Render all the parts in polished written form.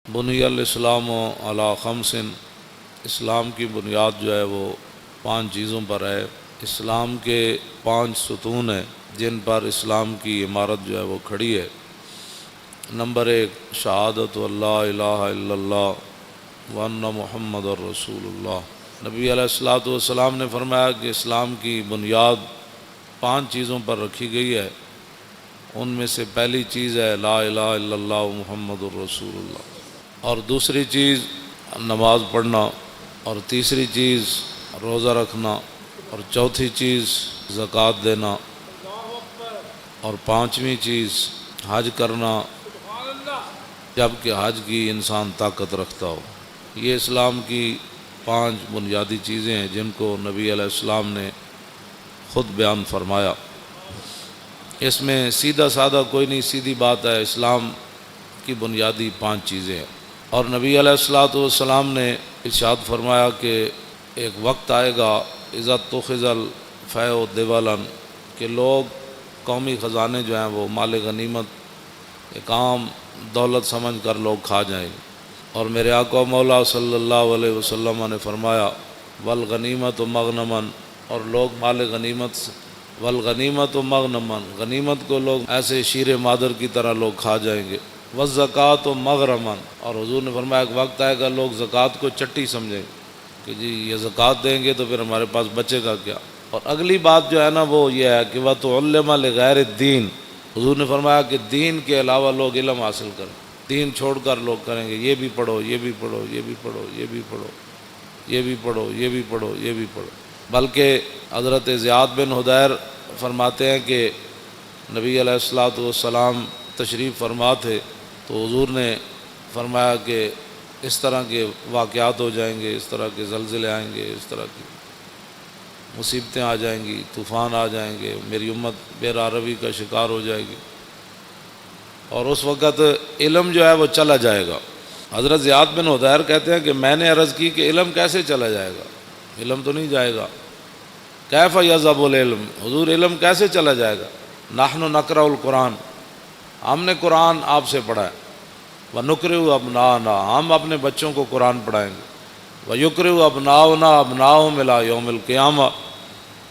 بنی الاسلام علی خمس، اسلام کی بنیاد جو ہے وہ 5 چیزوں پر ہے۔ اسلام کے 5 ستون ہیں جن پر اسلام کی عمارت جو ہے وہ کھڑی ہے۔ نمبر 1، شہادت اللہ الہ الا اللہ وان محمد الرسول اللہ۔ نبی علیہ الصلوۃ والسلام نے فرمایا کہ اسلام کی بنیاد 5 چیزوں پر رکھی گئی ہے، ان میں سے پہلی چیز ہے لا الہ الا اللہ محمد الرسول اللہ، اور دوسری چیز نماز پڑھنا، اور تیسری چیز روزہ رکھنا، اور چوتھی چیز زکوٰۃ دینا، اور 5ویں چیز حج کرنا جب کہ حج کی انسان طاقت رکھتا ہو۔ یہ اسلام کی 5 بنیادی چیزیں ہیں جن کو نبی علیہ السلام نے خود بیان فرمایا۔ اس میں سیدھا سادہ کوئی نہیں، سیدھی بات ہے، اسلام کی بنیادی 5 چیزیں ہیں۔ اور نبی علیہ الصلوۃ والسلام نے ارشاد فرمایا کہ ایک وقت آئے گا اذا اتخذ الفیء دولا، کہ لوگ قومی خزانے جو ہیں وہ مال غنیمت ایک عام دولت سمجھ کر لوگ کھا جائیں گے، اور میرے آقا مولا صلی اللہ علیہ وسلم نے فرمایا والغنیمت مغنما، اور لوگ مال غنیمت والغنیمت مغنما، غنیمت کو لوگ ایسے شیر مادر کی طرح لوگ کھا جائیں گے، والزکوٰۃ مغرما، اور حضور نے فرمایا ایک وقت آئے گا لوگ زکوٰۃ کو چٹی سمجھیں گے کہ جی یہ زکوٰۃ دیں گے تو پھر ہمارے پاس بچے گا کیا۔ اور اگلی بات جو ہے نا وہ یہ ہے کہ وَتُعَلِّمَ لِغَيْرِ الدِّينِ، حضور نے فرمایا کہ دین کے علاوہ لوگ علم حاصل کریں، دین چھوڑ کر لوگ کریں گے یہ بھی پڑھو یہ بھی پڑھو یہ بھی پڑھو یہ بھی پڑھو یہ بھی پڑھو یہ بھی پڑھو یہ بھی پڑھو۔ بلکہ حضرت زیاد بن حدیر فرماتے ہیں کہ نبی علیہ الصلوۃ والسلام تشریف فرما تھے تو حضور نے فرمایا کہ اس طرح کے واقعات ہو جائیں گے، اس طرح کے زلزلے آئیں گے، اس طرح کی مصیبتیں آ جائیں گی، طوفان آ جائیں گے، میری امت بے راروی کا شکار ہو جائے گی، اور اس وقت علم جو ہے وہ چلا جائے گا۔ حضرت زیاد بن حدیر کہتے ہیں کہ میں نے عرض کی کہ علم کیسے چلا جائے گا، علم تو نہیں جائے گا، کیف یذهب العلم، حضور علم کیسے چلا جائے گا، نحن نقرأ القرآن، ہم نے قرآن آپ سے پڑھا ہے، وَنُقْرِئُ أَبْنَاءَنَا، ہم اپنے بچوں کو قرآن پڑھائیں گے، وَيُقْرِئُ أَبْنَاؤُنَا أَبْنَاءَهُمْ إِلَىٰ يَوْمِ الْقِيَامَةِ،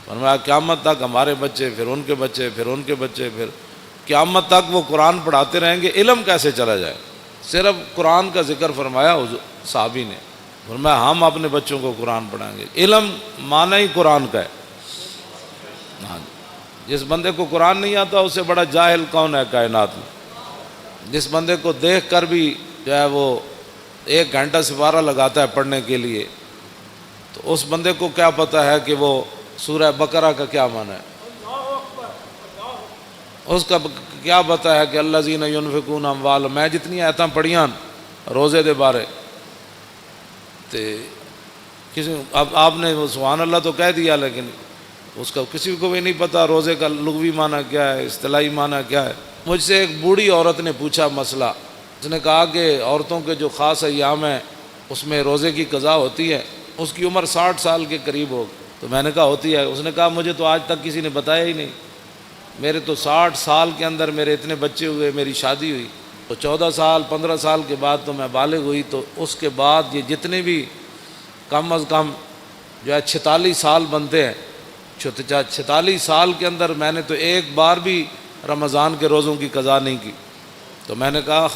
فرمایا قیامت تک ہمارے بچے، پھر ان کے بچے، پھر ان کے بچے، پھر قیامت تک وہ قرآن پڑھاتے رہیں گے، علم کیسے چلا جائے۔ صرف قرآن کا ذکر فرمایا صحابی نے، فرمایا ہم اپنے بچوں کو قرآن پڑھائیں گے۔ علم معنی ہی قرآن کا ہے۔ ہاں، جس بندے کو قرآن نہیں آتا اس سے بڑا جاہل کون ہے کائنات میں؟ جس بندے کو دیکھ کر بھی جو ہے وہ 1 گھنٹہ سپارہ لگاتا ہے پڑھنے کے لیے، تو اس بندے کو کیا پتہ ہے کہ وہ سورہ بقرہ کا کیا معنی ہے، اس کا کیا پتہ ہے کہ الذین ینفقون اموالهم، میں جتنی آیتاں پڑھیاں روزے دے بارے تے کسی اب آپ نے سبحان اللہ تو کہہ دیا لیکن اس کا کسی کو بھی نہیں پتہ روزے کا لغوی معنی کیا ہے، اصطلاحی معنی کیا ہے۔ مجھ سے ایک بوڑھی عورت نے پوچھا مسئلہ، اس نے کہا کہ عورتوں کے جو خاص ایام ہیں اس میں روزے کی قضا ہوتی ہے، اس کی عمر 60 سال کے قریب ہو، تو میں نے کہا ہوتی ہے، اس نے کہا مجھے تو آج تک کسی نے بتایا ہی نہیں، میرے تو 60 سال کے اندر میرے اتنے بچے ہوئے، میری شادی ہوئی تو 14 سال 15 سال کے بعد تو میں بالغ ہوئی، تو اس کے بعد یہ جتنے بھی کم از کم جو ہے 46 سال بنتے ہیں، 46 سال کے اندر میں نے تو ایک بار بھی رمضان کے روزوں کی قضا نہیں کی۔ تو میں نے کہا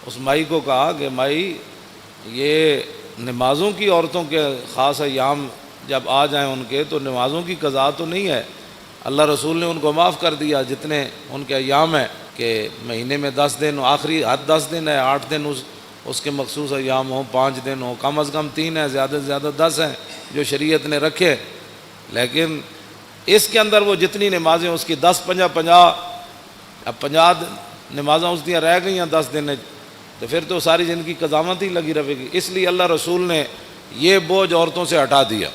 اس مائی کو کہا کہ مائی یہ نمازوں کی عورتوں کے خاص ایام جب آ جائیں ان کے تو نمازوں کی قضا تو نہیں ہے، اللہ رسول نے ان کو معاف کر دیا جتنے ان کے ایام ہیں کہ مہینے میں 10 دن، آخری حد 10 دن ہے، 8 دن اس کے مخصوص ایام ہوں، 5 دن ہوں، کم از کم 3 ہیں، زیادہ سے زیادہ 10 ہیں جو شریعت نے رکھے، لیکن اس کے اندر وہ جتنی نمازیں اس کی 10 50 اب 50 نمازیں اس دیا رہ گئی ہیں 10 دن، تو پھر تو ساری زندگی قضامت ہی لگی رہے گی۔ اس لیے اللہ رسول نے یہ بوجھ عورتوں سے ہٹا دیا۔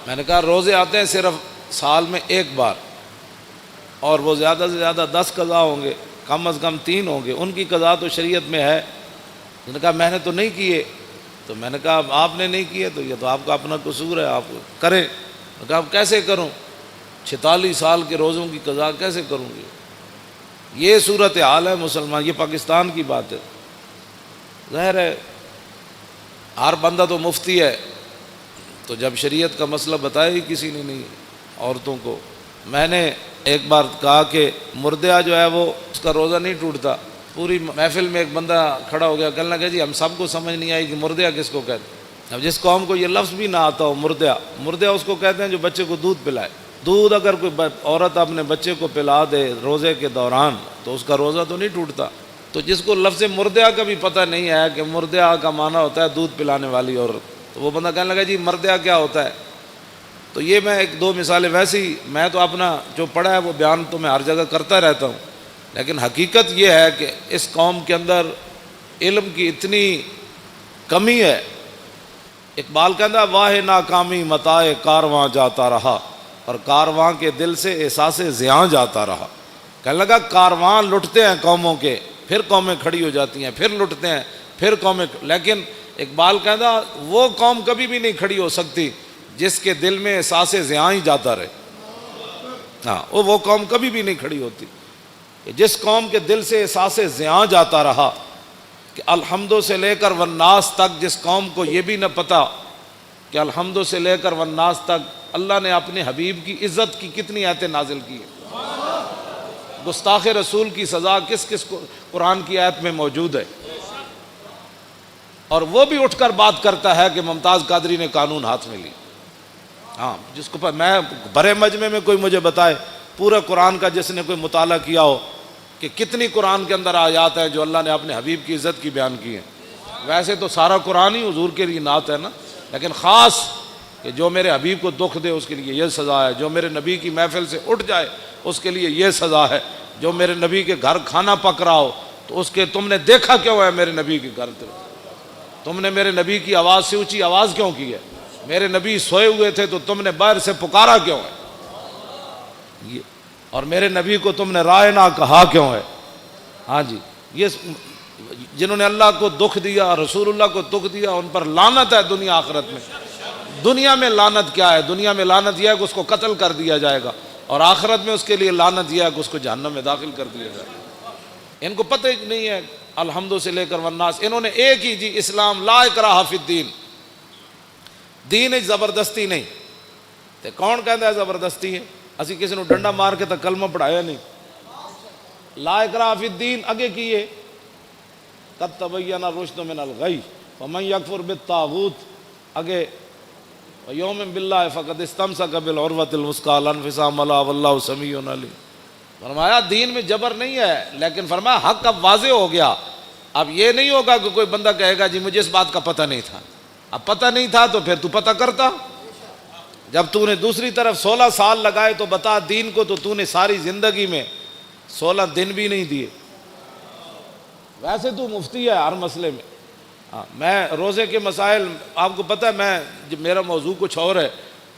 میں نے کہا روزے آتے ہیں صرف سال میں 1 بار، اور وہ زیادہ سے زیادہ 10 قضا ہوں گے، کم از کم 3 ہوں گے، ان کی قضا تو شریعت میں ہے۔ میں نے کہا میں نے تو نہیں کیے، تو میں نے کہا آپ نے نہیں کیے تو یہ تو آپ کا اپنا قصور ہے، آپ کریں۔ میں نے کہا اب کیسے کروں، 46 سال کے روزوں کی قضا کیسے کروں گی؟ یہ صورت حال ہے مسلمان. یہ پاکستان کی بات ہے. ظاہر ہے ہر بندہ تو مفتی ہے، تو جب شریعت کا مسئلہ بتایا ہی کسی نے نہیں عورتوں کو. میں نے ایک بار کہا کہ مردہ جو ہے وہ اس کا روزہ نہیں ٹوٹتا. پوری محفل میں ایک بندہ کھڑا ہو گیا، کہنے لگا جی ہم سب کو سمجھ نہیں آئی کہ مردہ کس کو کہتے ہیں. اب جس قوم کو یہ لفظ بھی نہ آتا ہو مردہ، مردہ اس کو کہتے ہیں جو بچے کو دودھ پلائے. دودھ اگر کوئی عورت اپنے بچے کو پلا دے روزے کے دوران تو اس کا روزہ تو نہیں ٹوٹتا. تو جس کو لفظ مردہ کا بھی پتہ نہیں ہے کہ مردہ کا معنی ہوتا ہے دودھ پلانے والی عورت، تو وہ بندہ کہنے لگا جی مردہ کیا ہوتا ہے. تو یہ میں ایک دو مثالیں، ویسے ہی میں تو اپنا جو پڑھا ہے وہ بیان تو میں ہر جگہ کرتا رہتا ہوں، لیکن حقیقت یہ ہے کہ اس قوم کے اندر علم کی اتنی کمی ہے. اقبال کہتا واہ ناکامی متاع کارواں جاتا رہا، اور کارواں کے دل سے احساس زیاں جاتا رہا. کہنے لگا کارواں لٹتے ہیں قوموں کے، پھر قومیں کھڑی ہو جاتی ہیں، پھر لٹتے ہیں، پھر قومیں. لیکن اقبال کہتا وہ قوم کبھی بھی نہیں کھڑی ہو سکتی جس کے دل میں احساس زیاں ہی جاتا رہے. ہاں وہ قوم کبھی بھی نہیں کھڑی ہوتی. جس قوم کے دل سے احساس زیاں جاتا رہا کہ الحمدو سے لے کر والناس تک، جس قوم کو یہ بھی نہ پتا کہ الحمدو سے لے کر والناس تک اللہ نے اپنے حبیب کی عزت کی کتنی آیتیں نازل کی ہیں، گستاخ رسول کی سزا کس کس کو قرآن کی آیت میں موجود ہے. اور وہ بھی اٹھ کر بات کرتا ہے کہ ممتاز قادری نے قانون ہاتھ میں لی. ہاں جس کو میں بڑے مجمع میں کوئی مجھے بتائے پورا قرآن کا جس نے کوئی مطالعہ کیا ہو کہ کتنی قرآن کے اندر آیات ہیں جو اللہ نے اپنے حبیب کی عزت کی بیان کی ہیں. ویسے تو سارا قرآن ہی حضور کے لیے نعت ہے نا، لیکن خاص کہ جو میرے حبیب کو دکھ دے اس کے لیے یہ سزا ہے، جو میرے نبی کی محفل سے اٹھ جائے اس کے لیے یہ سزا ہے، جو میرے نبی کے گھر کھانا پک رہا ہو تو اس کے تم نے دیکھا کیوں ہے میرے نبی کے گھر، تم نے میرے نبی کی آواز سے اونچی آواز کیوں کی ہے، میرے نبی سوئے ہوئے تھے تو تم نے باہر سے پکارا کیوں ہے، اور میرے نبی کو تم نے رائے نہ کہا کیوں ہے. ہاں جی، یہ جنہوں نے اللہ کو دکھ دیا، رسول اللہ کو دکھ دیا، ان پر لعنت ہے دنیا آخرت میں. دنیا میں لعنت کیا ہے؟ دنیا میں لعنت یہ ہے کہ اس کو قتل کر دیا جائے گا، اور آخرت میں اس کے لیے لعنت یہ ہے کہ اس کو جہنم میں داخل کر دیا جائے گا. ان کو پتہ ہی نہیں ہے الحمدو سے لے کر والناس. انہوں نے ایک ہی جی اسلام لا اکراہ فی الدین، دین زبردستی نہیں. تے کون کہتا ہے زبردستی ہے؟ اسی کسی نے ڈنڈا مار کے تک کلمہ پڑھایا نہیں. لا اکراہ فی الدین اگے کیے قد تبین الرشد من الغی فمن یکفر بالطاغوت، اگے یوم باللہ فقد استمسک بالعروۃ الوثقی لا انفصام لها واللہ سمیع علیم. فرمایا دین میں جبر نہیں ہے، لیکن فرمایا حق اب واضح ہو گیا. اب یہ نہیں ہوگا کہ کوئی بندہ کہے گا جی مجھے اس بات کا پتہ نہیں تھا. اب پتہ نہیں تھا تو پھر تو پتہ کرتا. جب تو نے دوسری طرف 16 سال لگائے تو بتا دین کو، تو نے ساری زندگی میں 16 دن بھی نہیں دیے. ویسے تو مفتی ہے ہر مسئلے میں. ہاں میں روزے کے مسائل آپ کو پتہ ہے، میں جب میرا موضوع کچھ اور ہے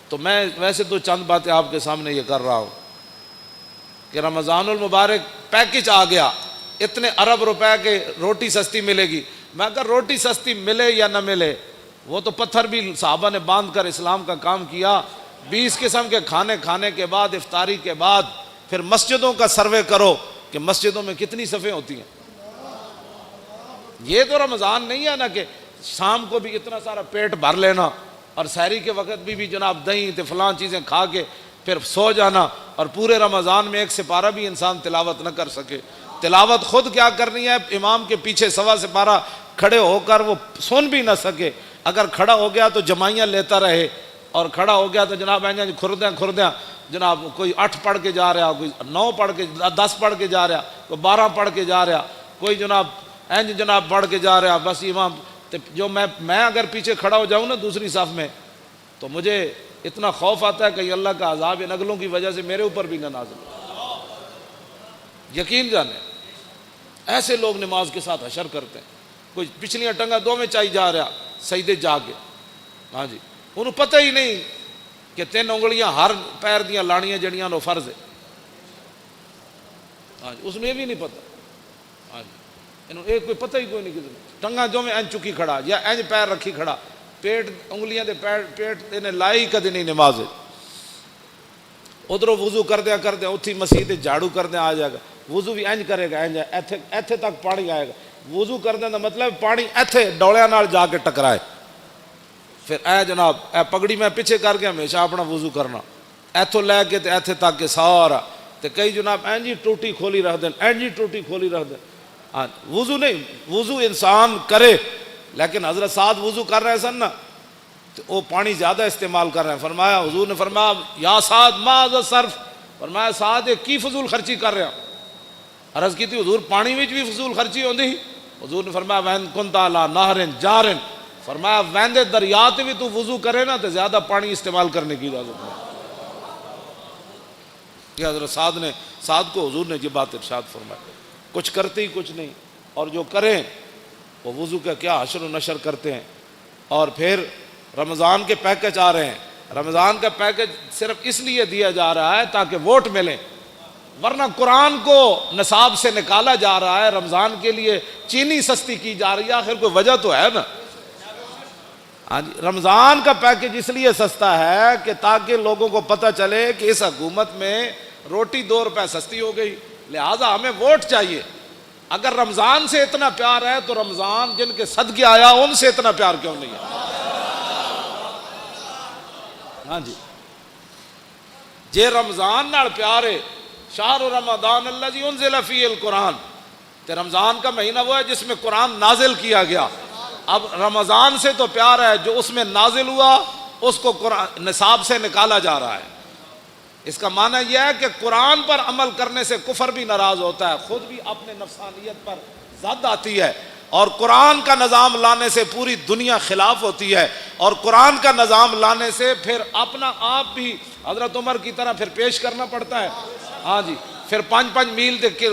تو میں ویسے تو چند باتیں آپ کے سامنے یہ کر رہا ہوں کہ رمضان المبارک پیکج آ گیا، اتنے ارب روپے کے روٹی سستی ملے گی. میں اگر روٹی سستی ملے یا نہ ملے، وہ تو پتھر بھی صحابہ نے باندھ کر اسلام کا کام کیا. 20 قسم کے کھانے کھانے کے بعد، افطاری کے بعد پھر مسجدوں کا سروے کرو کہ مسجدوں میں کتنی صفیں ہوتی ہیں. یہ تو رمضان نہیں ہے نا کہ شام کو بھی اتنا سارا پیٹ بھر لینا اور سحری کے وقت بھی جناب دہی تے فلاں چیزیں کھا کے پھر سو جانا، اور پورے رمضان میں ایک سپارہ بھی انسان تلاوت نہ کر سکے. تلاوت خود کیا کرنی ہے، امام کے پیچھے سوا سپارہ کھڑے ہو کر وہ سن بھی نہ سکے. اگر کھڑا ہو گیا تو جمائیاں لیتا رہے، اور کھڑا ہو گیا تو جناب کھردیاں جناب کوئی 8 پڑھ کے جا رہا، کوئی 9 پڑھ کے 10 پڑھ کے جا رہا، کوئی 12 پڑھ کے جا رہا، کوئی جناب پڑھ کے جا رہا. بس امام جو میں اگر پیچھے کھڑا ہو جاؤں نا دوسری صف میں تو مجھے اتنا خوف آتا ہے کہ اللہ کا عذاب ان اگلوں کی وجہ سے میرے اوپر بھی نہ نازل ہو. یقین جانے ایسے لوگ نماز کے ساتھ حشر کرتے ہیں. کوئی پچھلیاں ٹنگا دو میں چائی جا رہا سجدے جا کے. ہاں جی، انہوں پتہ ہی نہیں کہ 3 انگلیاں ہر پیر دیاں لانیاں جڑیاں نو فرض ہے. ہاں جی، اس نے یہ بھی نہیں پتہ. ہاں جی، انہوں ایک کوئی پتہ ہی کوئی نہیں کسی نے. ٹنگا جو میں این چکی کھڑا یا این پیر رکھی کھڑا، پیٹ انگلیاں دے پیٹ انہیں لائی کدی نہیں نماز. ادھروں وضو کردیا اتھی مسیح جھاڑو کردیا آ جائے گا، وضو بھی انج کرے گا، انج ایتھے تک پانی آئے گا، وضو کردیا کا مطلب پانی ایتھے ڈولیاں نال جا کے ٹکرائے، پھر اے جناب اے پگڑی میں پیچھے کر کے ہمیشہ اپنا وضو کرنا، ایتھوں لے کے تے ایتھے تک کے سارا، تے کئی جناب اینجی ٹوٹی کھولی رکھ دیں، اینجی ٹوٹی کھولی رکھ دیں. ہاں وضو نہیں، وضو انسان کرے، لیکن حضرت سعد وضو کر رہے سن نا تو وہ پانی زیادہ استعمال کر رہے ہیں. فرمایا حضور نے فرمایا یا سعد ما ذا صرف، فرمایا سعد کی فضول خرچی کر رہے ہیں. عرض کی تھی حضور پانی وچ بھی فضول خرچی ہوندی؟ حضور نے فرمایا وین کنت علی نہر جار، فرمایا ویندے دریا تے بھی تو وضو کرے نا تو زیادہ پانی استعمال کرنے کی اجازت نہیں. یہ حضرت سعد کو حضور نے یہ بات ارشاد فرمائی. کچھ کرتے ہی کچھ نہیں، اور جو کریں وہ وضو کا کیا حشر و نشر کرتے ہیں. اور پھر رمضان کے پیکج آ رہے ہیں، رمضان کا پیکج صرف اس لیے دیا جا رہا ہے تاکہ ووٹ ملیں، ورنہ قرآن کو نصاب سے نکالا جا رہا ہے، رمضان کے لیے چینی سستی کی جا رہی ہے، آخر کوئی وجہ تو ہے نا. ہاں جی، رمضان کا پیکج اس لیے سستا ہے کہ تاکہ لوگوں کو پتہ چلے کہ اس حکومت میں روٹی 2 روپے سستی ہو گئی، لہٰذا ہمیں ووٹ چاہیے. اگر رمضان سے اتنا پیار ہے تو رمضان جن کے صدقے آیا ان سے اتنا پیار کیوں نہیں ہے؟ ہاں جی، جے رمضان نال پیار ہے، شہر رمضان الذی انزل فیہ القرآن، کہ رمضان کا مہینہ وہ ہے جس میں قرآن نازل کیا گیا. اب رمضان سے تو پیار ہے، جو اس میں نازل ہوا اس کو قرآن نصاب سے نکالا جا رہا ہے. اس کا معنی یہ ہے کہ قرآن پر عمل کرنے سے کفر بھی ناراض ہوتا ہے، خود بھی اپنے نفسانیت پر زد آتی ہے، اور قرآن کا نظام لانے سے پوری دنیا خلاف ہوتی ہے، اور قرآن کا نظام لانے سے پھر اپنا آپ بھی حضرت عمر کی طرح پھر پیش کرنا پڑتا ہے. ہاں جی، پھر 5 میل کے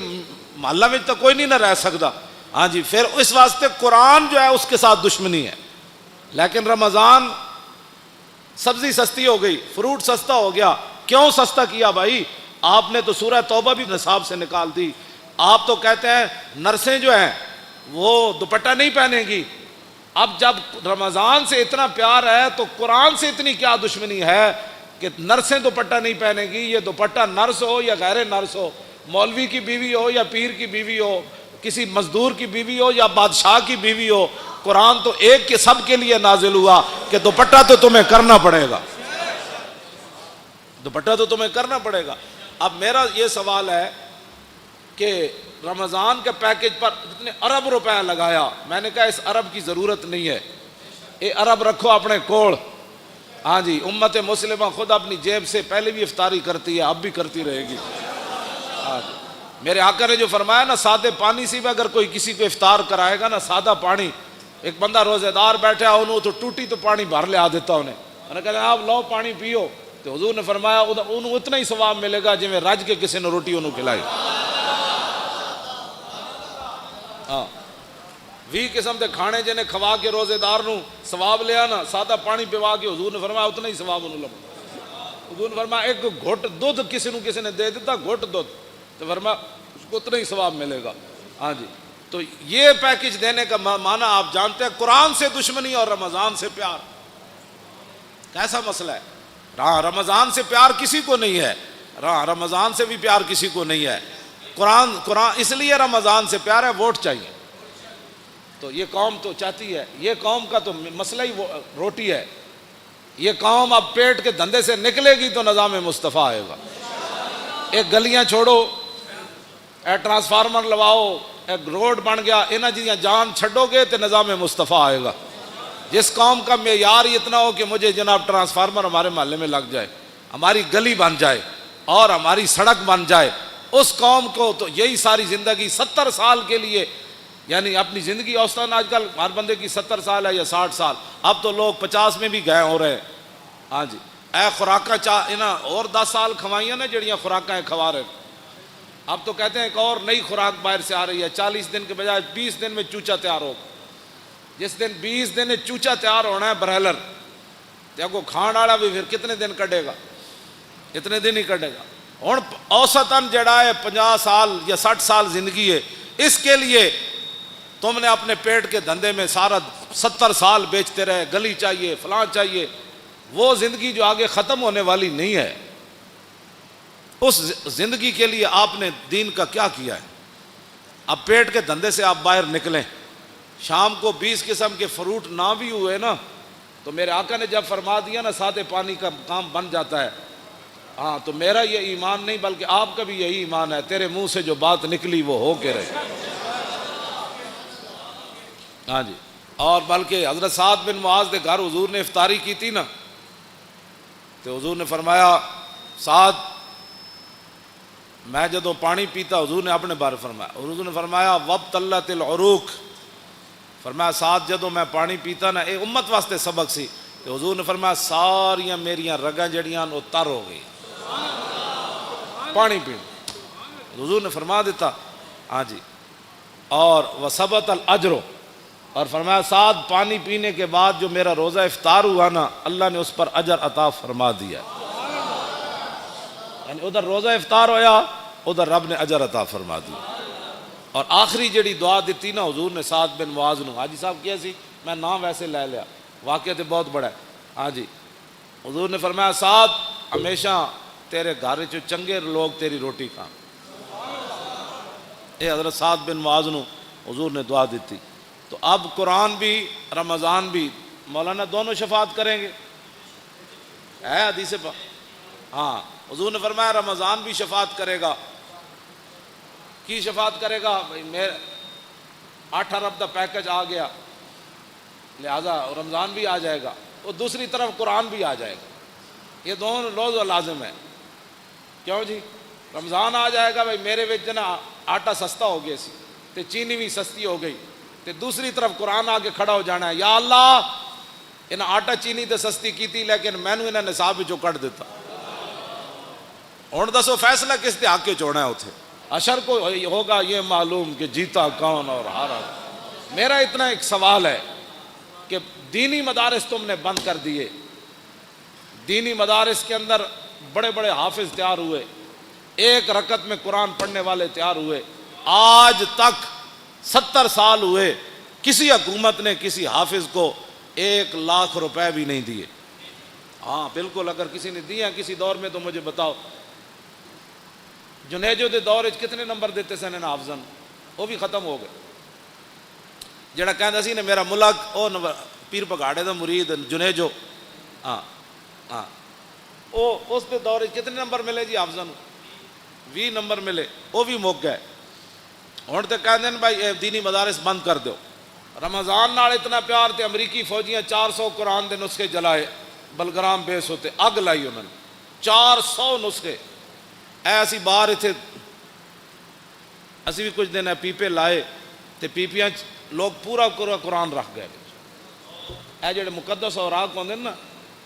محلہ میں تو کوئی نہیں نہ رہ سکتا. ہاں جی، پھر اس واسطے قرآن جو ہے اس کے ساتھ دشمنی ہے. لیکن رمضان سبزی سستی ہو گئی، فروٹ سستا ہو گیا. کیوں سستا کیا بھائی؟ آپ نے تو سورہ توبہ بھی نصاب سے نکال دی. آپ تو کہتے ہیں نرسیں جو ہیں وہ دوپٹہ نہیں پہنیں گی. اب جب رمضان سے اتنا پیار ہے تو قرآن سے اتنی کیا دشمنی ہے کہ نرسیں دوپٹہ نہیں پہنیں گی؟ یہ دوپٹہ نرس ہو یا غیر نرس ہو، مولوی کی بیوی ہو یا پیر کی بیوی ہو، کسی مزدور کی بیوی ہو یا بادشاہ کی بیوی ہو، قرآن تو ایک کے سب کے لیے نازل ہوا کہ دوپٹہ تو تمہیں کرنا پڑے گا، دوپٹہ تو تمہیں کرنا پڑے گا. اب میرا یہ سوال ہے کہ رمضان کے پیکج پر اتنے ارب روپے لگایا، میں نے کہا اس ارب کی ضرورت نہیں ہے، یہ ارب رکھو اپنے کوڑ. ہاں جی، امت مسلمہ خود اپنی جیب سے پہلے بھی افطاری کرتی ہے، اب بھی کرتی رہے گی. ہاں جی، میرے آقا نے جو فرمایا نا، سادے پانی سے بھی اگر کوئی کسی کو افطار کرائے گا نا، سادہ پانی، ایک بندہ روزے دار بیٹھا انہوں تو ٹوٹی تو پانی بھر لے آ دیتا انہیں، میں نے کہا آپ لو پانی پیو، تو حضور نے فرمایا انہوں اتنا ہی ثواب ملے گا جی میں رج کے کسی نے روٹی انہوں کھلائی. ہاں 20 قسم کے کھانے جنہیں کھوا کے روزے دار نو ثواب لیا نا، سادہ پانی پیوا کے حضور نے فرمایا اتنا ہی ثواب انہوں لگا. حضور نے فرمایا ایک گھٹ دودھ کسی نے دے دیتا، گھٹ دودھ، تو فرمایا اس کو اتنا ہی ثواب ملے گا. ہاں جی، تو یہ پیکج دینے کا معنی آپ جانتے ہیں، قرآن سے دشمنی اور رمضان سے پیار. کیسا مسئلہ ہے؟ رمضان سے پیار کسی کو نہیں ہے، رمضان سے بھی پیار کسی کو نہیں ہے. قرآن اس لیے رمضان سے پیار ہے، ووٹ چاہیے. تو یہ قوم تو چاہتی ہے، یہ قوم کا تو مسئلہ ہی روٹی ہے. یہ قوم اب پیٹ کے دھندے سے نکلے گی تو نظام مصطفیٰ آئے گا. ایک گلیاں چھوڑو، ایک ٹرانسفارمر لواؤ، ایک روڈ بن گیا، انہاں جیاں جان چھڈو گے تو نظام مصطفیٰ آئے گا. جس قوم کا معیار اتنا ہو کہ مجھے جناب ٹرانسفارمر ہمارے محلے میں لگ جائے، ہماری گلی بن جائے اور ہماری سڑک بن جائے، اس قوم کو تو یہی ساری زندگی 70 سال کے لیے، یعنی اپنی زندگی اوسطاً آج کل ہر بندے کی 70 سال ہے یا 60 سال، اب تو لوگ 50 میں بھی گئے ہو رہے ہیں. ہاں جی، اے خوراکاں انہاں اور 10 سال کھوائیاں نے جڑیاں خوراکاں کھوا رہے. اب تو کہتے ہیں ایک اور نئی خوراک باہر سے آ رہی ہے، 40 دن کے بجائے 20 دن میں چوچا تیار ہوگا. جس دن 20 دن چوچا تیار ہونا ہے برہلر، تو کو کھان والا بھی پھر کتنے دن کٹے گا؟ اتنے دن ہی کٹے گا. ہوں اوسطاً جڑا ہے 50 سال یا 60 سال زندگی ہے، اس کے لیے تم نے اپنے پیٹ کے دھندے میں سارا 70 سال بیچتے رہے، گلی چاہیے، فلاں چاہیے. وہ زندگی جو آگے ختم ہونے والی نہیں ہے. اس زندگی کے لیے آپ نے دین کا کیا کیا ہے؟ اب پیٹ کے دھندے سے آپ باہر نکلیں، شام کو 20 قسم کے فروٹ نہ بھی ہوئے نا تو میرے آقا نے جب فرما دیا نا سادے پانی کا کام بن جاتا ہے، ہاں تو میرا یہ ایمان نہیں بلکہ آپ کا بھی یہی ایمان ہے، تیرے منہ سے جو بات نکلی وہ ہو کے رہے۔ ہاں جی، اور بلکہ حضرت سعد بن معاذ کے گھر حضور نے افطاری کی تھی نا تو حضور نے فرمایا سعد، میں جدو پانی پیتا، حضور نے اپنے بارے فرمایا، حضور نے فرمایا وابتلت العروق، فرمایا سعد جدو میں پانی پیتا نا، اے امت واسطے سبق سی، تو حضور نے فرمایا ساریاں میریاں رگاں جڑیاں وہ تر ہو گئی پانی پی، حضور نے فرما دیتا۔ ہاں جی، اور وثبت الاجر، اور فرمایا سعد پانی پینے کے بعد جو میرا روزہ افطار ہوا نا اللہ نے اس پر اجر عطا فرما دیا، یعنی ادھر روزہ افطار ہویا ادھر رب نے اجر عطا فرما دیا۔ اور آخری جڑی دعا دیتی نا حضور نے سعد بن معاذ نو، حاجی صاحب کیا سی میں نام ویسے لے لیا، واقعہ تو بہت بڑا ہے۔ ہاں جی، حضور نے فرمایا سعد ہمیشہ تیرے گھر چ چنگے لوگ تیری روٹی کھان، اے حضرت سعد بن معاذ نو حضور نے دعا دیتی۔ تو اب قرآن بھی رمضان بھی مولانا دونوں شفاعت کریں گے، ہے حدیث پاک، ہاں حضور نے فرمایا رمضان بھی شفاعت کرے گا۔ کی شفاعت کرے گا؟ بھائی میرے 8 ارب کا پیکج آ گیا لہذا رمضان بھی آ جائے گا، اور دوسری طرف قرآن بھی آ جائے گا، یہ دونوں لوز و لازم ہے۔ کیوں جی؟ رمضان آ جائے گا، بھائی میرے وچ نا آٹا سستا ہو گیا سی تے چینی بھی سستی ہو گئی، تے دوسری طرف قرآن آ کے کھڑا ہو جانا ہے، یا اللہ انہیں آٹا چینی تے سستی کی تھی لیکن میں نے انہیں نصاب وچوں کٹ دیتا، ہن دسو فیصلہ کس دے حق وچ ہونا ہے؟ اتھے حشر کو ہوگا یہ معلوم کہ جیتا کون اور ہارا۔ میرا اتنا ایک سوال ہے کہ دینی مدارس تم نے بند کر دیے، دینی مدارس کے اندر بڑے بڑے حافظ تیار ہوئے، ایک رکعت میں قرآن پڑھنے والے تیار ہوئے، آج تک 70 سال ہوئے کسی حکومت نے کسی حافظ کو 1 لاکھ روپے بھی نہیں دیے۔ ہاں بالکل، اگر کسی نے دیا کسی دور میں تو مجھے بتاؤ۔ جنیجو دے دور کتنے نمبر دیتے سن ان حافظاں، وہ بھی ختم ہو گئے۔ جڑا کہندا سی نے میرا ملک او پیر پگاڑے دا مرید جنیجو، ہاں ہاں او اس دے دور کتنے نمبر ملے جی حافظاں؟ 20 نمبر ملے، وہ بھی مک گئے۔ ہن تے کہندے ہیں بھائی اے دینی مدارس بند کر دو۔ رمضان نال اتنا پیار تے امریکی فوجیاں 400 قرآن دے نسخے جلائے، بلگرام بیس ہوتے اگ لائی انہوں نے 400 نسخے۔ ایسی باہر اتنے اسی بھی کچھ دن پیپے لائے تے پیپیاں لوگ پورا قرآن رکھ گئے۔ اے جڑے مقدس اوراق ہوندے نا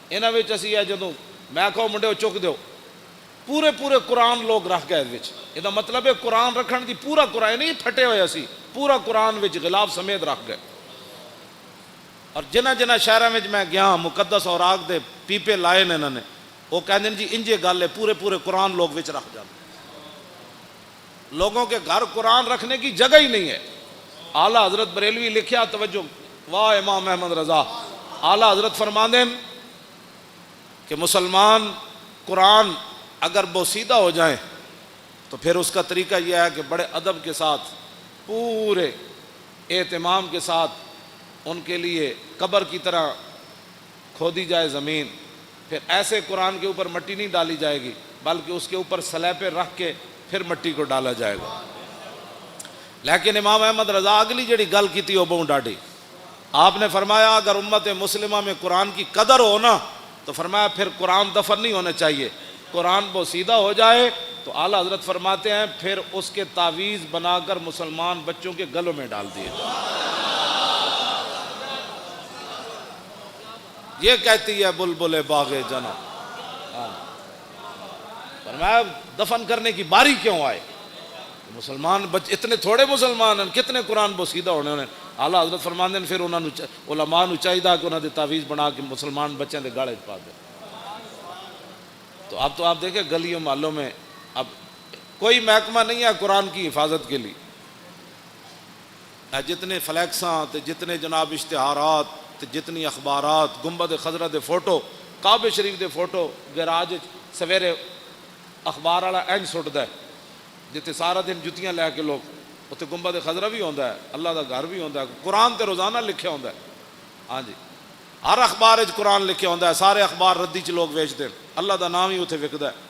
انہاں وچ اسی جدوں میں کہو منڈے چک دیو پورے قرآن لوگ رکھ گئے وچ، یہ مطلب ہے قرآن رکھن دی پورا قرآن نہیں پھٹے ہوئے، اسی پورا قرآن وچ غلاف سمیت رکھ گئے۔ اور جنہ شہراں وچ میں گیا مقدس اوراق دے پیپے لائے نے انہوں نے، وہ کہندے جی انجے گل ہے پورے قرآن لوگ وچ رکھ جاتے۔ لوگوں کے گھر قرآن رکھنے کی جگہ ہی نہیں ہے۔ اعلیٰ حضرت بریلوی لکھیا، توجہ، واہ امام احمد رضا، اعلیٰ حضرت فرماندے ہیں کہ مسلمان قرآن اگر بوسیدہ ہو جائیں تو پھر اس کا طریقہ یہ ہے کہ بڑے ادب کے ساتھ پورے اہتمام کے ساتھ ان کے لیے قبر کی طرح کھودی جائے زمین، پھر ایسے قرآن کے اوپر مٹی نہیں ڈالی جائے گی بلکہ اس کے اوپر سلیپیں رکھ کے پھر مٹی کو ڈالا جائے گا۔ لیکن امام احمد رضا اگلی جڑی گل کی تھی وہ بہت ڈاڈی، آپ نے فرمایا اگر امت مسلمہ میں قرآن کی قدر ہو نا تو فرمایا پھر قرآن دفن نہیں ہونا چاہیے، قرآن بوسیدہ ہو جائے تو اعلیٰ حضرت فرماتے ہیں پھر اس کے تعویذ بنا کر مسلمان بچوں کے گلوں میں ڈال دیے۔ یہ کہتی ہے بلبل باغ جنا، فرمایا دفن کرنے کی باری کیوں آئے؟ مسلمان اتنے تھوڑے مسلمان ہیں، کتنے قرآن بوسیدہ ہونے انہیں۔ اعلیٰ حضرت فرماتے ہیں پھر انہوں نے علماء نو چاہیے کہ انہوں نے تعویذ بنا کے مسلمان بچوں کے گالے پا دیں۔ تو اب آپ دیکھیں گلیوں محلوں میں اب کوئی محکمہ نہیں ہے قرآن کی حفاظت کے لیے، جتنے فلیکساں تے جتنے جناب اشتہارات تے جتنی اخبارات، گنبد خضرا دے فوٹو، کعبہ شریف دے فوٹو گراج سویرے اخبار والا اینج سٹدا ہے جتنے سارا دن جتیاں لے کے لوگ اتنے گنبد خضرا بھی ہوندا ہے، اللہ دا گھر بھی ہوندا ہے، قرآن تے روزانہ لکھیا ہوندا ہے۔ ہاں جی، ہر اخبار وچ قرآن لکھیا ہوندا ہے، سارے اخبار ردی چ لوگ ویچتے ہیں، اللہ دا نام ہی اتنے وکدا ہے۔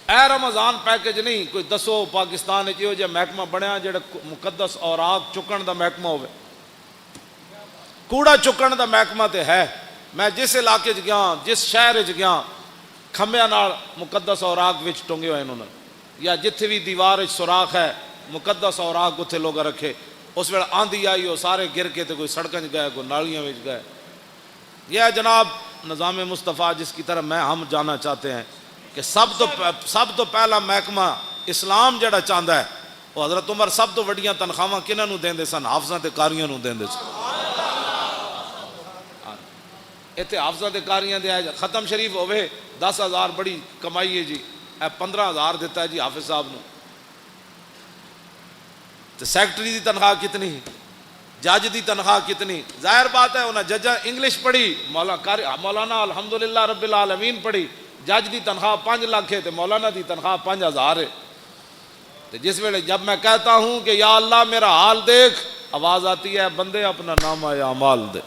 اے رمضان پیکج نہیں کوئی دسو پاکستان وچ یہو جہا محکمہ بنیا جڑا مقدس اوراق چکن دا محکمہ ہوئے، کوڑا چکن دا محکمہ تے ہے۔ میں جس علاقے چ گیا، جس شہر چ گیا، کھمبیاں نال مقدس اوراق وچ ٹنگے ہوئے انہوں نے، یا جتھے بھی دیوار وچ سوراخ ہے مقدس اوراق اتنے لوگ رکھے۔ اس ویلے آندھی آئی وہ سارے گر کے تے کوئی سڑکیں گئے، کوئی نالیاں وچ گئے۔ یہ ہے جناب نظام مصطفیٰ جس کی طرف ہم جانا چاہتے ہیں کہ سب تو پہلا محکمہ اسلام جڑا چاہتا ہے وہ حضرت عمر سب تو وڈیاں تنخواہ کنہاں نوں دیندے سن؟ حافظاں تے قاریاں نوں دیندے سن۔ اتنے حافظاں تے قاریاں دے ختم شریف ہوئے 10,000 بڑی کمائی ہے جی، 15,000 دیتا ہے جی حافظ صاحب نو۔ تو سیکٹری دی تنخواہ کتنی، جج دی تنخواہ کتنی؟ ظاہر بات ہے انہیں ججا انگلش پڑھی، مولانا الحمدللہ رب العالمین پڑھی، جج دی تنخواہ 5 لاکھ ہے تو مولانا دی تنخواہ 5,000 ہے۔ تو جس ویلے جب میں کہتا ہوں کہ یا اللہ میرا حال دیکھ، آواز آتی ہے بندے اپنا نامہ اعمال دے،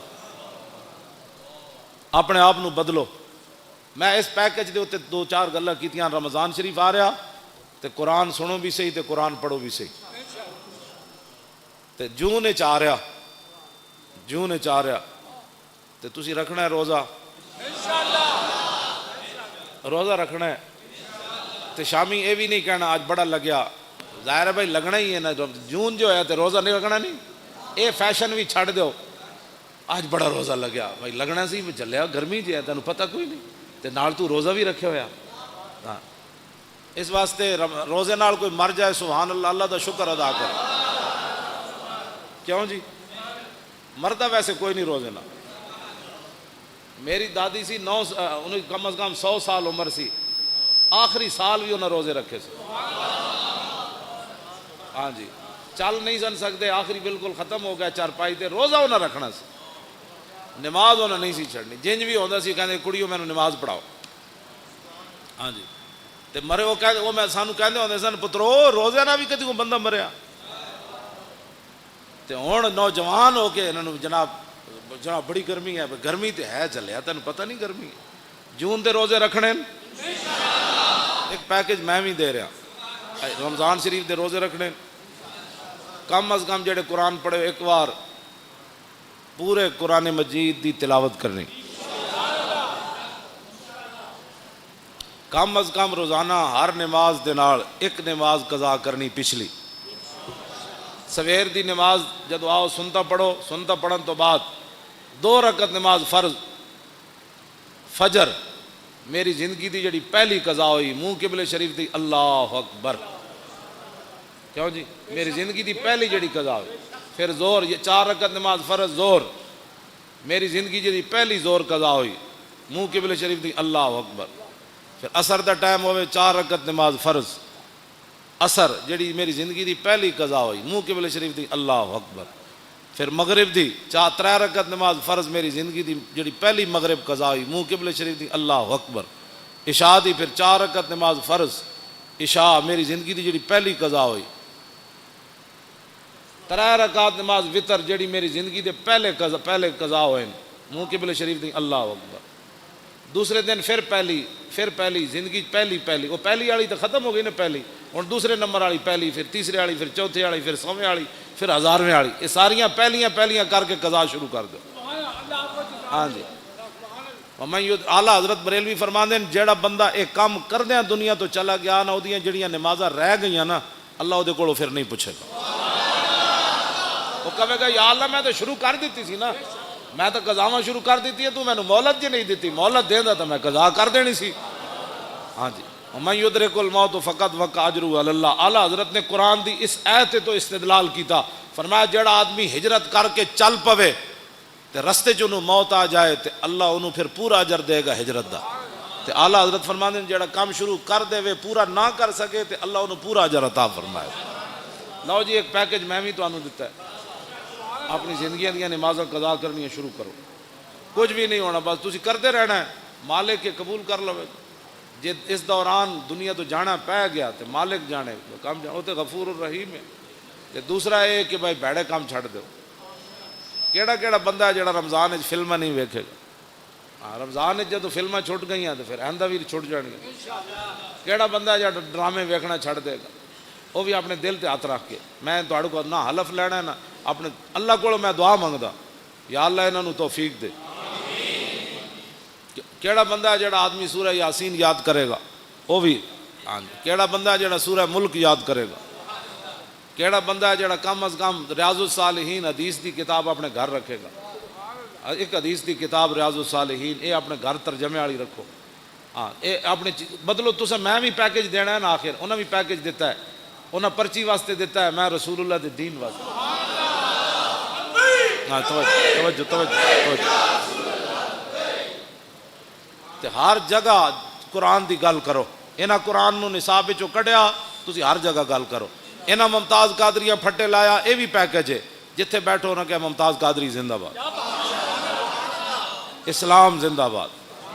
اپنے آپ نو بدلو۔ میں اس پیکج دے اتنے 2-4 گلاں کیتیاں۔ رمضان شریف آ رہا تے قرآن سنو بھی صحیح تے قرآن پڑھو بھی صحیح۔ تے جون وچ آ رہا تے تسی رکھنا ہے روزہ، روزہ رکھنا ہے تے شامی یہ بھی نہیں کہنا آج بڑا لگیا، ظاہر ہے بھائی لگنا ہی ہے نا، جون جو ہے تے روزہ نہیں رکھنا نہیں، اے فیشن بھی چھڑ دیو، آج بڑا روزہ لگیا بھائی لگنا سی چلیا، گرمی جی ہے تینوں پتہ کوئی نہیں تے نال تو روزہ بھی رکھے ہویا۔ ہاں اس واسطے روزے نال کوئی مر جائے سبحان اللہ، اللہ دا شکر ادا کر۔ کیوں جی مرتا ویسے کوئی نہیں روزے نال۔ میری دادی سی انہیں کم از کم 100 سال عمر سی، آخری سال بھی انہیں روزے رکھے سے۔ ہاں جی چل نہیں سن سکتے، آخری بالکل ختم ہو گیا چارپائی تے، روزہ انہیں رکھنا سی، نماز انہیں نہیں سی چھڑنی، جنج بھی ہوتا سی کہتے کڑیوں میں نماز پڑھاؤ۔ ہاں جی تے مرے وہ میں سانو کہندے ہوندے سن پترو روزے نہ بھی کدی کوئی بندہ مریا۔ تے ہن نوجوان ہو کے انہوں جناب بڑی گرمی ہے، گرمی تے ہے چلیا تینوں پتہ نہیں گرمی ہے، جون دے روزے رکھنے۔ ایک پیکج میں بھی دے رہا، رمضان شریف دے روزے رکھنے، کم از کم جڑے قرآن پڑھے ایک بار پورے قرآن مجید دی تلاوت کرنی، کم از کم روزانہ ہر نماز دے نال ایک نماز قضا کرنی پچھلی۔ سویر دی نماز جدو آؤ سنتا پڑھو، سنتا پڑھن تو بعد 2 رکعت نماز فرض فجر میری زندگی دی جڑی پہلی قضا ہوئی منہ قبلے شریف دی، اللہ اکبر۔ کیوں جی میری زندگی دی پہلی جڑی قضا ہوئی، پھر زور، یہ 4 رکعت نماز فرض زور، میری زندگی جڑی پہلی زور قضا ہوئی منہ قبلے شریف دی، اللہ اکبر۔ پھر عصر دا ٹائم ہوئے 4 رکعت نماز فرض عصر جڑی میری زندگی دی پہلی قضا ہوئی منہ قبلے شریف دی، اللہ اکبر۔ پھر مغرب دی 3 رکعت نماز فرض میری زندگی دی جڑی پہلی مغرب قضا ہوئی منہ قبلے شریف دی، اللہ اکبر۔ عشاء دی پھر 4 رکعت نماز فرض عشاء میری زندگی دی جڑی پہلی قضا ہوئی، 3 رکعت نماز وطر جڑی میری زندگی دے پہلے قضا ہوئے منہ قبلے شریف دی، اللہ اکبر۔ دوسرے دن پھر پہلی زندگی پہلی وہ پہلی والی تو ختم ہو گئی نا پہلی، ہوں دوسرے نمبر والی پہلی، پھر تیسرے والی، پھر چوتھے والی، پھر 100ویں والی، پھر 1000ویں والی، یہ ساریاں پہلیاں کر کے قضا شروع کر دو۔ ہاں جی اعلیٰ حضرت بریلوی فرماندے ہیں جیڑا بندہ ایک کام کردیاں دنیا تو چلا گیا نا، وہ جڑیاں نمازاں رہ گئیاں نا اللہ وہ کولوں پھر نہیں پوچھے گا، وہ کہے گا یا اللہ میں تو شروع کر دیتی سی نا، میں تو قضاواں شروع کر دیتی ہے، تو میں نے مہلت جی نہیں دیتی، مہلت دیندا تو میں قضا کر دینی سی۔ ہاں جی وَمَن يُدْرِكُ الْمَوْتُ فَقَدْ وَقَعَ أَجْرُهُ عَلَى اللَّهِ۔ اعلیٰ حضرت نے قرآن دی اس آیت تو استدلال کیتا، فرمایا جڑا آدمی ہجرت کر کے چل پوے تے رستے چ انہوں موت آ جائے تے اللہ انہوں پھر پورا اجر دے گا ہجرت دا۔ تے اعلیٰ حضرت فرماندے جڑا کام شروع کر دے وے پورا نہ کر سکے تے اللہ انہوں پورا اجر عطا فرمائے۔ لو جی ایک پیکج میں بھی تانوں دیتا ہے، اپنی زندگیاں دیاں نمازاں قضا کرنی شروع کرو، کچھ بھی نہیں ہونا، بس تسی کرتے رہنا ہے، مالک کے قبول کر لو، جے اس دوران دنیا تو جانا پہ گیا تو مالک جانے کام جانا، وہ تو غفور الرحیم ہے۔ تے دوسرا یہ کہ بھائی بھڑے کام چھڑ دو۔ کیڑا کیڑا بندہ ہے جڑا رمضان وچ فلماں نہیں ویکھے گا؟ ہاں رمضان وچ جدوں فلماں چھٹ گئیاں تو پھر آئندہ بھی چھٹ جان گے۔ کیڑا بندہ ہے جڑا ڈرامے ویکھنا چھڑ دے گا؟ وہ بھی اپنے دل تے ہاتھ رکھ کے، میں تہاڈے کو نہ حلف لینا ہے نہ اپنے اللہ کو میں دعا منگدا یا اللہ انہاں نوں توفیق دے۔ کیڑا بندہ ہے جڑا آدمی سورہ یاسین یاد کرے گا؟ وہ بھی ہاں۔ کیڑا بندہ ہے جڑا سورہ ملک یاد کرے گا؟ کیڑا بندہ ہے جڑا کم از کم ریاض الصالحین حدیث دی کتاب اپنے گھر رکھے گا؟ ایک حدیث دی کتاب ریاض الصالحین یہ اپنے گھر ترجمے والی رکھو۔ ہاں یہ اپنے بدلو تسا، میں بھی پیکج دینا ہے نا، آخر انہوں بھی پیکج دیتا ہے، انہوں پرچی واسطے دیتا ہے، میں رسول اللہ دے دین واسطے۔ ہاں توجہ توجہ توجہ۔ تے ہر جگہ قرآن دی گل کرو، انہاں قرآن نو نصاب وچوں کڈیا تسی ہر جگہ گل کرو۔ انہاں ممتاز قادریہ پھٹے لایا، اے بھی پیکج ہے، جتھے بیٹھو نہ کہ ممتاز قادری زندہ باد، اسلام زندہ باد،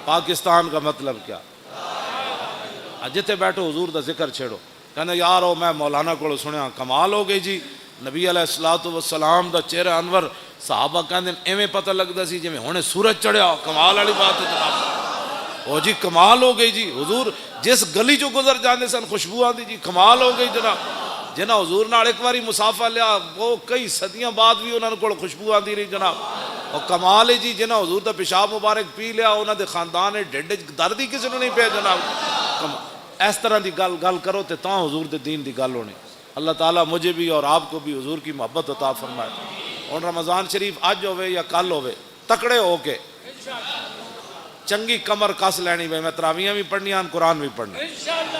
پاکستان کا مطلب کیا؟ جتھے بیٹھو حضور دا ذکر چھیڑو، کہنے یار او میں مولانا کو سنیا کمال ہو گئی جی، نبی علیہ الصلوۃ والسلام دا چہرہ انور، صحابہ کہندے ایویں پتہ لگدا سی جویں ہنے سورج چڑھیا، کمال والی بات ہے جناب۔ او جی کمال ہو گئی جی، حضور جس گلی چوں گزر جاندے سن خوشبو آندی جی، کمال ہو گئی جناب۔ جنہاں حضور نال ایک واری مسافہ لیا وہ کئی صدیاں بعد بھی انہاں کول خوشبو آندی رہی جناب۔ اور کمال ہے جی جنہاں حضور دا پیشاب مبارک پی لیا انہاں دے خاندان ڈھڈ درد ہی کسی نوں نہیں پیا جناب۔ اس طرح دی گل کرو تے تاں حضور دے دین دی گل ہونی۔ اللہ تعالیٰ مجھے بھی اور آپ کو بھی حضور کی محبت عطا فرمائے۔ اور رمضان شریف اج ہوئے یا کل ہوئے، تکڑے ہو کے چنگی کمر کس لینی، بھائی میں تراویحاں بھی پڑھنیاں، قرآن بھی پڑھنا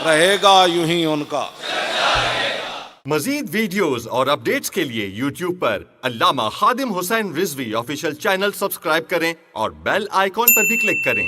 رہے گا یوں ہی ان کا۔ مزید ویڈیوز اور اپڈیٹس کے لیے یوٹیوب پر علامہ Khadim Hussain Rizvi official channel subscribe کریں اور بیل آئیکن پر بھی کلک کریں۔